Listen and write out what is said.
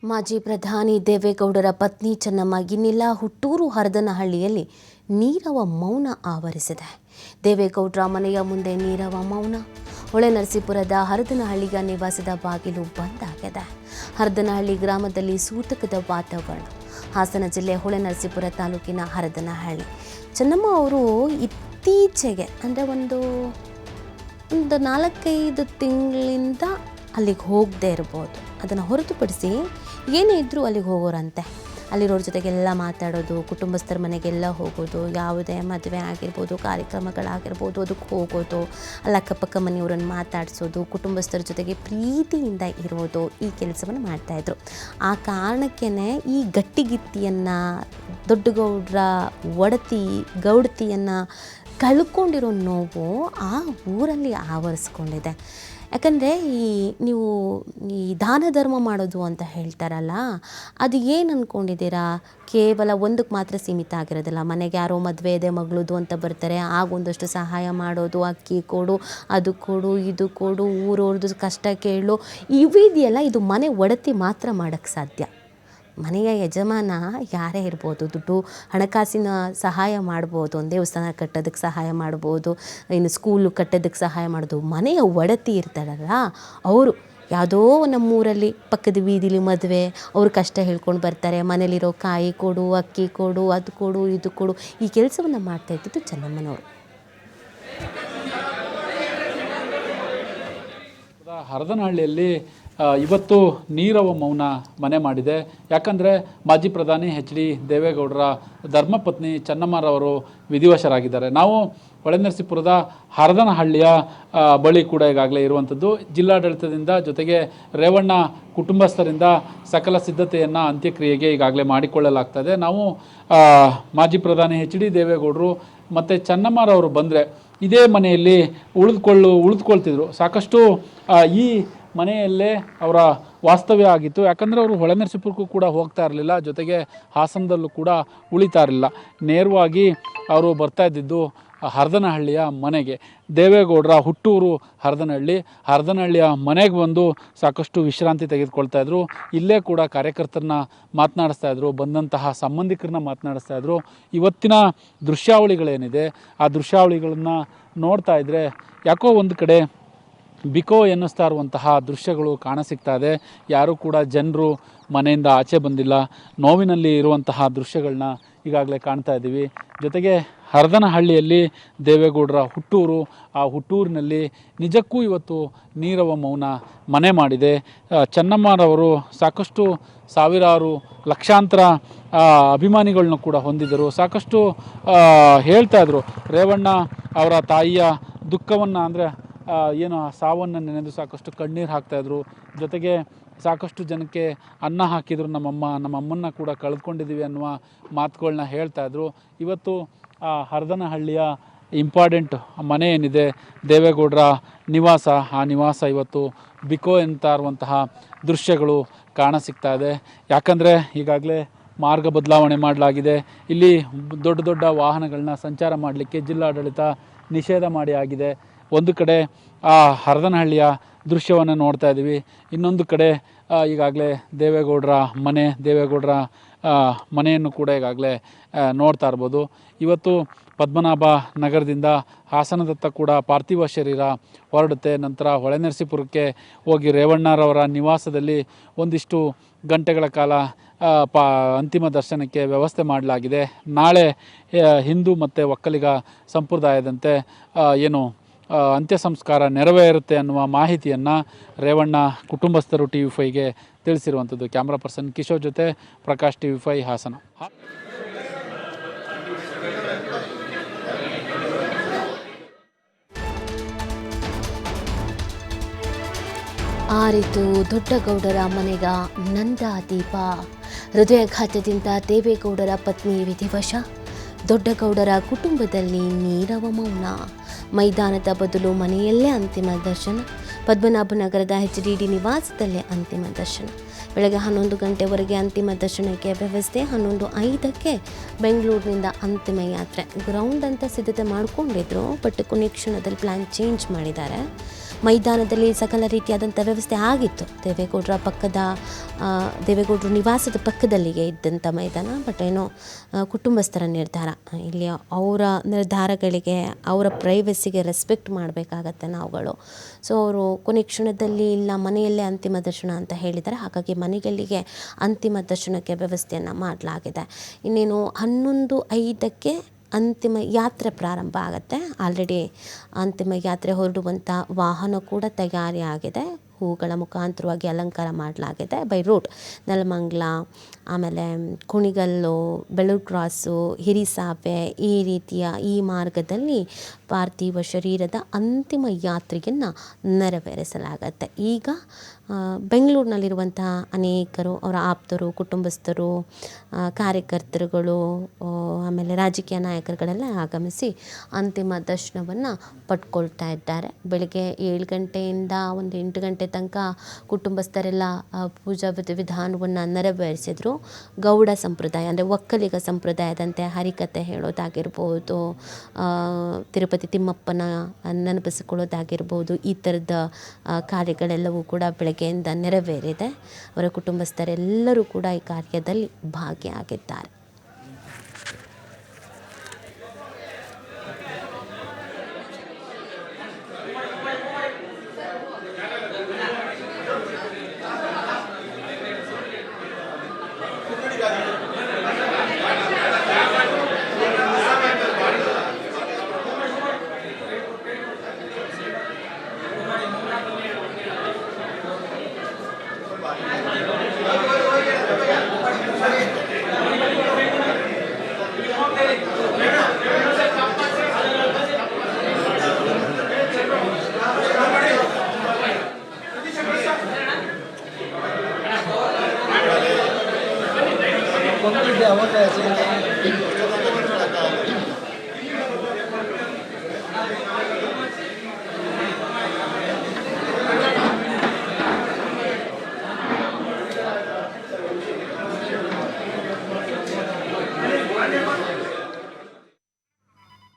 ಮಾಜಿ ಪ್ರಧಾನಿ ದೇವೇಗೌಡರ ಪತ್ನಿ ಚೆನ್ನಮ್ಮ ಇನ್ನಿಲ್ಲ. ಹುಟ್ಟೂರು ಹರದನಹಳ್ಳಿಯಲ್ಲಿ ನೀರವ ಮೌನ ಆವರಿಸಿದೆ. ದೇವೇಗೌಡರ ಮನೆಯ ಮುಂದೆ ನೀರವ ಮೌನ. ಹೊಳೆನರಸೀಪುರದ ಹರದನಹಳ್ಳಿಯ ನಿವಾಸದ ಬಾಗಿಲು ಬಂದಾಗಿದೆ. ಹರದನಹಳ್ಳಿ ಗ್ರಾಮದಲ್ಲಿ ಸೂತಕದ ವಾತಾವರಣ. ಹಾಸನ ಜಿಲ್ಲೆ ಹೊಳೆನರಸೀಪುರ ತಾಲೂಕಿನ ಹರದನಹಳ್ಳಿ. ಚೆನ್ನಮ್ಮ ಅವರು ಇತ್ತೀಚೆಗೆ ಅಂದರೆ ಒಂದು 4-5 ತಿಂಗಳಿಂದ ಅಲ್ಲಿಗೆ ಹೋಗದೇ ಇರ್ಬೋದು. ಅದನ್ನು ಹೊರತುಪಡಿಸಿ ಏನೇ ಇದ್ದರೂ ಅಲ್ಲಿಗೆ ಹೋಗೋರಂತೆ. ಅಲ್ಲಿರೋರ ಜೊತೆಗೆಲ್ಲ ಮಾತಾಡೋದು, ಕುಟುಂಬಸ್ಥರ ಮನೆಗೆಲ್ಲ ಹೋಗೋದು, ಯಾವುದೇ ಮದುವೆ ಆಗಿರ್ಬೋದು, ಕಾರ್ಯಕ್ರಮಗಳಾಗಿರ್ಬೋದು ಅದಕ್ಕೆ ಹೋಗೋದು, ಅಲ್ಲಿ ಅಕ್ಕಪಕ್ಕ ಮನೆಯವರನ್ನು ಮಾತಾಡಿಸೋದು, ಕುಟುಂಬಸ್ಥರ ಜೊತೆಗೆ ಪ್ರೀತಿಯಿಂದ ಇರೋದು, ಈ ಕೆಲಸವನ್ನು ಮಾಡ್ತಾಯಿದ್ರು. ಆ ಕಾರಣಕ್ಕೇ ಈ ಗಟ್ಟಿಗಿತ್ತಿಯನ್ನು, ದೊಡ್ಡಗೌಡರ ಗೌಡತಿಯನ್ನು ಕಳ್ಕೊಂಡಿರೋ ನೋವು ಆ ಊರಲ್ಲಿ ಆವರಿಸ್ಕೊಂಡಿದೆ. ಯಾಕಂದರೆ ನೀವು ದಾನ ಧರ್ಮ ಮಾಡೋದು ಅಂತ ಹೇಳ್ತಾರಲ್ಲ, ಅದು ಏನು ಅಂದ್ಕೊಂಡಿದ್ದೀರಾ? ಕೇವಲ ಒಂದಕ್ಕೆ ಮಾತ್ರ ಸೀಮಿತ ಆಗಿರೋದಿಲ್ಲ. ಮನೆಗೆ ಯಾರೋ ಮದುವೆ ಇದೆ ಮಗಳದು ಅಂತ ಬರ್ತಾರೆ, ಆಗೊಂದಷ್ಟು ಸಹಾಯ ಮಾಡೋದು, ಅಕ್ಕಿ ಕೊಡು, ಅದು ಕೊಡು, ಇದು ಕೊಡು, ಊರವ್ರದ್ದು ಕಷ್ಟ ಕೇಳು, ಇವಿದೆಯಲ್ಲ, ಇದು ಮನೆ ಒಡತಿ ಮಾತ್ರ ಮಾಡೋಕ್ಕೆ ಸಾಧ್ಯ. ಮನೆಯ ಯಜಮಾನ ಯಾರೇ ಇರ್ಬೋದು, ದುಡ್ಡು ಹಣಕಾಸಿನ ಸಹಾಯ ಮಾಡ್ಬೋದು, ಒಂದು ದೇವಸ್ಥಾನ ಕಟ್ಟೋದಕ್ಕೆ ಸಹಾಯ ಮಾಡ್ಬೋದು, ಇನ್ನು ಸ್ಕೂಲು ಕಟ್ಟೋದಕ್ಕೆ ಸಹಾಯ ಮಾಡೋದು. ಮನೆಯ ಒಡತಿ ಇರ್ತಾರಲ್ಲ ಅವರು ಯಾವುದೋ ನಮ್ಮೂರಲ್ಲಿ ಪಕ್ಕದ ಬೀದಿಲಿ ಮದುವೆ, ಅವರು ಕಷ್ಟ ಹೇಳ್ಕೊಂಡು ಬರ್ತಾರೆ, ಮನೇಲಿರೋ ಕಾಯಿ ಕೊಡು, ಅಕ್ಕಿ ಕೊಡು, ಅದು ಕೊಡು, ಇದು ಕೊಡು, ಈ ಕೆಲಸವನ್ನು ಮಾಡ್ತಾಯಿದ್ದು ಚೆನ್ನಮ್ಮನವರು. ಹರದನಹಳ್ಳಿಯಲ್ಲಿ ಇವತ್ತು ನೀರವ ಮೌನ ಮನೆ ಮಾಡಿದೆ. ಯಾಕಂದರೆ ಮಾಜಿ ಪ್ರಧಾನಿ HD ದೇವೇಗೌಡರ ಧರ್ಮಪತ್ನಿ ಚೆನ್ನಮ್ಮರವರು ವಿಧಿವಶರಾಗಿದ್ದಾರೆ. ನಾವು ಹೊಳೆನರಸೀಪುರದ ಹರದನಹಳ್ಳಿಯ ಬಳಿ ಕೂಡ ಈಗಾಗಲೇ ಇರುವಂಥದ್ದು. ಜಿಲ್ಲಾಡಳಿತದಿಂದ ಜೊತೆಗೆ ರೇವಣ್ಣ ಕುಟುಂಬಸ್ಥರಿಂದ ಸಕಲ ಸಿದ್ಧತೆಯನ್ನು ಅಂತ್ಯಕ್ರಿಯೆಗೆ ಈಗಾಗಲೇ ಮಾಡಿಕೊಳ್ಳಲಾಗ್ತದೆ. ನಾವು ಮಾಜಿ ಪ್ರಧಾನಿ HD ದೇವೇಗೌಡರು ಮತ್ತು ಚೆನ್ನಮ್ಮರವರು ಬಂದರೆ ಇದೇ ಮನೆಯಲ್ಲಿ ಉಳಿದುಕೊಳ್ತಿದ್ರು. ಸಾಕಷ್ಟು ಈ ಮನೆಯಲ್ಲೇ ಅವರ ವಾಸ್ತವ್ಯ ಆಗಿತ್ತು. ಯಾಕಂದರೆ ಅವರು ಹೊಳೆನರಸೀಪುರಕ್ಕೂ ಕೂಡ ಹೋಗ್ತಾ ಇರಲಿಲ್ಲ, ಜೊತೆಗೆ ಹಾಸನದಲ್ಲೂ ಕೂಡ ಉಳಿತಾ ಇರಲಿಲ್ಲ. ನೇರವಾಗಿ ಅವರು ಬರ್ತಾ ಇದ್ದಿದ್ದು ಹರದನಹಳ್ಳಿಯ ಮನೆಗೆ. ದೇವೇಗೌಡರ ಹುಟ್ಟೂರು ಹರದನಹಳ್ಳಿಯ ಮನೆಗೆ ಬಂದು ಸಾಕಷ್ಟು ವಿಶ್ರಾಂತಿ ತೆಗೆದುಕೊಳ್ತಾಯಿದ್ರು. ಇಲ್ಲೇ ಕೂಡ ಕಾರ್ಯಕರ್ತರನ್ನ ಮಾತನಾಡಿಸ್ತಾಯಿದ್ರು, ಬಂದಂತಹ ಸಂಬಂಧಿಕರನ್ನ ಮಾತನಾಡಿಸ್ತಾಯಿದ್ರು. ಇವತ್ತಿನ ದೃಶ್ಯಾವಳಿಗಳೇನಿದೆ ಆ ದೃಶ್ಯಾವಳಿಗಳನ್ನು ನೋಡ್ತಾ ಇದ್ದರೆ ಯಾಕೋ ಒಂದು ಕಡೆ ಬಿಕೋ ಎನ್ನಿಸ್ತಾ ಇರುವಂತಹ ದೃಶ್ಯಗಳು ಕಾಣಸಿಗ್ತಾ ಇದೆ. ಯಾರೂ ಕೂಡ ಜನರು ಮನೆಯಿಂದ ಆಚೆ ಬಂದಿಲ್ಲ. ನೋವಿನಲ್ಲಿ ಇರುವಂತಹ ದೃಶ್ಯಗಳನ್ನ ಈಗಾಗಲೇ ಕಾಣ್ತಾ ಇದ್ದೀವಿ. ಜೊತೆಗೆ ಹರದನಹಳ್ಳಿಯಲ್ಲಿ ದೇವೇಗೌಡರ ಹುಟ್ಟೂರು, ಆ ಹುಟ್ಟೂರಿನಲ್ಲಿ ನಿಜಕ್ಕೂ ಇವತ್ತು ನೀರವ ಮೌನ ಮನೆ ಮಾಡಿದೆ. ಚೆನ್ನಮ್ಮರವರು ಸಾಕಷ್ಟು ಸಾವಿರಾರು ಲಕ್ಷಾಂತರ ಅಭಿಮಾನಿಗಳನ್ನ ಕೂಡ ಹೊಂದಿದ್ದರು. ಸಾಕಷ್ಟು ಹೇಳ್ತಾಯಿದ್ರು, ರೇವಣ್ಣ ಅವರ ತಾಯಿಯ ದುಃಖವನ್ನು ಅಂದರೆ ಏನು ಸಾವನ್ನು ನೆನೆದು ಸಾಕಷ್ಟು ಕಣ್ಣೀರು ಹಾಕ್ತಾಯಿದ್ರು. ಜೊತೆಗೆ ಸಾಕಷ್ಟು ಜನಕ್ಕೆ ಅನ್ನ ಹಾಕಿದ್ರು, ನಮ್ಮಮ್ಮನ್ನ ಕೂಡ ಕಳೆದುಕೊಂಡಿದ್ದೀವಿ ಅನ್ನುವ ಮಾತುಗಳನ್ನ ಹೇಳ್ತಾಯಿದ್ರು. ಇವತ್ತು ಆ ಹರದನಹಳ್ಳಿಯ ಇಂಪಾರ್ಟೆಂಟ್ ಮನೆ ಏನಿದೆ ದೇವೇಗೌಡರ ನಿವಾಸ, ಆ ನಿವಾಸ ಇವತ್ತು ಬಿಕೋ ಅಂತ ಇರುವಂತಹ ದೃಶ್ಯಗಳು ಕಾಣಸಿಗ್ತಾ ಇದೆ. ಯಾಕಂದರೆ ಈಗಾಗಲೇ ಮಾರ್ಗ ಬದಲಾವಣೆ ಮಾಡಲಾಗಿದೆ. ಇಲ್ಲಿ ದೊಡ್ಡ ದೊಡ್ಡ ವಾಹನಗಳನ್ನ ಸಂಚಾರ ಮಾಡಲಿಕ್ಕೆ ಜಿಲ್ಲಾಡಳಿತ ನಿಷೇಧ ಮಾಡಿ ಆಗಿದೆ. ಒಂದು ಕಡೆ ಆ ಹರದನಹಳ್ಳಿಯ ದೃಶ್ಯವನ್ನು ನೋಡ್ತಾ ಇದ್ದೀವಿ, ಇನ್ನೊಂದು ಕಡೆ ಈಗಾಗಲೇ ದೇವೇಗೌಡರ ಮನೆಯನ್ನು ಕೂಡ ಈಗಾಗಲೇ ನೋಡ್ತಾ ಇರ್ಬೋದು. ಇವತ್ತು ಪದ್ಮನಾಭ ನಗರದಿಂದ ಹಾಸನದತ್ತ ಕೂಡ ಪಾರ್ಥಿವ ಶರೀರ ಹೊರಡುತ್ತೆ. ನಂತರ ಹೊಳೆನರಸೀಪುರಕ್ಕೆ ಹೋಗಿ ರೇವಣ್ಣರವರ ನಿವಾಸದಲ್ಲಿ ಒಂದಿಷ್ಟು ಗಂಟೆಗಳ ಕಾಲ ಅಂತಿಮ ದರ್ಶನಕ್ಕೆ ವ್ಯವಸ್ಥೆ ಮಾಡಲಾಗಿದೆ. ನಾಳೆ ಹಿಂದೂ ಮತ್ತು ಒಕ್ಕಲಿಗ ಸಂಪ್ರದಾಯದಂತೆ ಏನು ಅಂತ್ಯ ಸಂಸ್ಕಾರ ನೆರವೇರುತ್ತೆ ಅನ್ನುವ ಮಾಹಿತಿಯನ್ನು ರೇವಣ್ಣ ಕುಟುಂಬಸ್ಥರು TV5ಗೆ ತಿಳಿಸಿರುವಂಥದ್ದು. ಕ್ಯಾಮ್ರಾ ಪರ್ಸನ್ ಕಿಶೋರ್ ಜೊತೆ ಪ್ರಕಾಶ್, TV5 ಹಾಸನ. ಆರಿತು ದೊಡ್ಡಗೌಡರ ಮನೆಗ ನಂದಾದೀಪ. ಹೃದಯಾಘಾತದಿಂದ ದೇವೇಗೌಡರ ಪತ್ನಿ ವಿಧಿವಶ. ದೊಡ್ಡಗೌಡರ ಕುಟುಂಬದಲ್ಲಿ ನೀರವ ಮೌನ. ಮೈದಾನದ ಬದಲು ಮನೆಯಲ್ಲೇ ಅಂತಿಮ ದರ್ಶನ. ಪದ್ಮನಾಭನಗರದ HDD ನಿವಾಸದಲ್ಲೇ ಅಂತಿಮ ದರ್ಶನ. ಬೆಳಗ್ಗೆ 11 ಗಂಟೆವರೆಗೆ ಅಂತಿಮ ದರ್ಶನಕ್ಕೆ ವ್ಯವಸ್ಥೆ. 11:05ಕ್ಕೆ ಬೆಂಗಳೂರಿನಿಂದ ಅಂತಿಮ ಯಾತ್ರೆ. ಗ್ರೌಂಡ್ ಅಂತ ಸಿದ್ಧತೆ ಮಾಡ್ಕೊಂಡಿದ್ರು, ಬಟ್ ಕೊನೆ ಕ್ಷಣದಲ್ಲಿ ಪ್ಲ್ಯಾನ್ ಚೇಂಜ್ ಮಾಡಿದ್ದಾರೆ. ಮೈದಾನದಲ್ಲಿ ಸಕಲ ರೀತಿಯಾದಂಥ ವ್ಯವಸ್ಥೆ ಆಗಿತ್ತು. ದೇವೇಗೌಡರು ನಿವಾಸದ ಪಕ್ಕದಲ್ಲಿಗೆ ಇದ್ದಂಥ ಮೈದಾನ. ಬಟ್ ಏನೋ ಕುಟುಂಬಸ್ಥರ ನಿರ್ಧಾರ, ಇಲ್ಲಿ ಅವರ ನಿರ್ಧಾರಗಳಿಗೆ, ಅವರ ಪ್ರೈವಸಿಗೆ ರೆಸ್ಪೆಕ್ಟ್ ಮಾಡಬೇಕಾಗತ್ತೆ ನಾವುಗಳು. ಸೊ ಅವರು ಕೊನೆ ಕ್ಷಣದಲ್ಲಿ ಇಲ್ಲ ಮನೆಯಲ್ಲೇ ಅಂತಿಮ ದರ್ಶನ ಅಂತ ಹೇಳಿದ್ದಾರೆ. ಹಾಗಾಗಿ ಮನೆಗಳಿಗೆ ಅಂತಿಮ ದರ್ಶನಕ್ಕೆ ವ್ಯವಸ್ಥೆಯನ್ನು ಮಾಡಲಾಗಿದೆ. ಇನ್ನೇನು 11:05ಕ್ಕೆ ಅಂತಿಮ ಯಾತ್ರೆ ಪ್ರಾರಂಭ ಆಗುತ್ತೆ. ಆಲ್ರೆಡಿ ಅಂತಿಮ ಯಾತ್ರೆ ಹೊರಡುವಂಥ ವಾಹನ ಕೂಡ ತಯಾರಿಯಾಗಿದೆ. ಹೂಗಳ ಮುಖಾಂತರವಾಗಿ ಅಲಂಕಾರ ಮಾಡಲಾಗಿದೆ. ಬೈ ರೂಟ್ ನೆಲಮಂಗಲ, ಆಮೇಲೆ ಕುಣಿಗಲ್ಲು, ಬೆಳ್ಳೂರು ಕ್ರಾಸು, ಹಿರಿಸಾವೆ, ಈ ರೀತಿಯ ಈ ಮಾರ್ಗದಲ್ಲಿ ಪಾರ್ಥಿವ ಶರೀರದ ಅಂತಿಮ ಯಾತ್ರೆಯನ್ನು ನೆರವೇರಿಸಲಾಗತ್ತೆ. ಈಗ ಬೆಂಗಳೂರಿನಲ್ಲಿರುವಂತಹ ಅನೇಕರು, ಅವರ ಆಪ್ತರು, ಕುಟುಂಬಸ್ಥರು, ಕಾರ್ಯಕರ್ತರುಗಳು, ಆಮೇಲೆ ರಾಜಕೀಯ ನಾಯಕರುಗಳೆಲ್ಲ ಆಗಮಿಸಿ ಅಂತಿಮ ದರ್ಶನವನ್ನು ಪಡ್ಕೊಳ್ತಾ ಇದ್ದಾರೆ. ಬೆಳಗ್ಗೆ 7 ಗಂಟೆಯಿಂದ ಒಂದು 8 ಗಂಟೆ ತನಕ ಕುಟುಂಬಸ್ಥರೆಲ್ಲ ಪೂಜಾ ವಿಧಾನವನ್ನು ನೆರವೇರಿಸಿದ್ರು. ಗೌಡ ಸಂಪ್ರದಾಯ ಅಂದರೆ ಒಕ್ಕಲಿಗ ಸಂಪ್ರದಾಯದಂತೆ ಹರಿಕತೆ ಹೇಳೋದಾಗಿರ್ಬೋದು, ತಿರುಪತಿ ತಿಮ್ಮಪ್ಪನ ನೆನಪಿಸಿಕೊಳ್ಳೋದಾಗಿರ್ಬೋದು, ಈ ಥರದ ಕಾರ್ಯಗಳೆಲ್ಲವೂ ಕೂಡ ಬೆಳಗ್ಗೆಯಿಂದ ನೆರವೇರಿದೆ. ಅವರ ಕುಟುಂಬಸ್ಥರೆಲ್ಲರೂ ಕೂಡ ಈ ಕಾರ್ಯದಲ್ಲಿ ಭಾಗಿಯಾಗಿದ್ದಾರೆ. Porque de agua que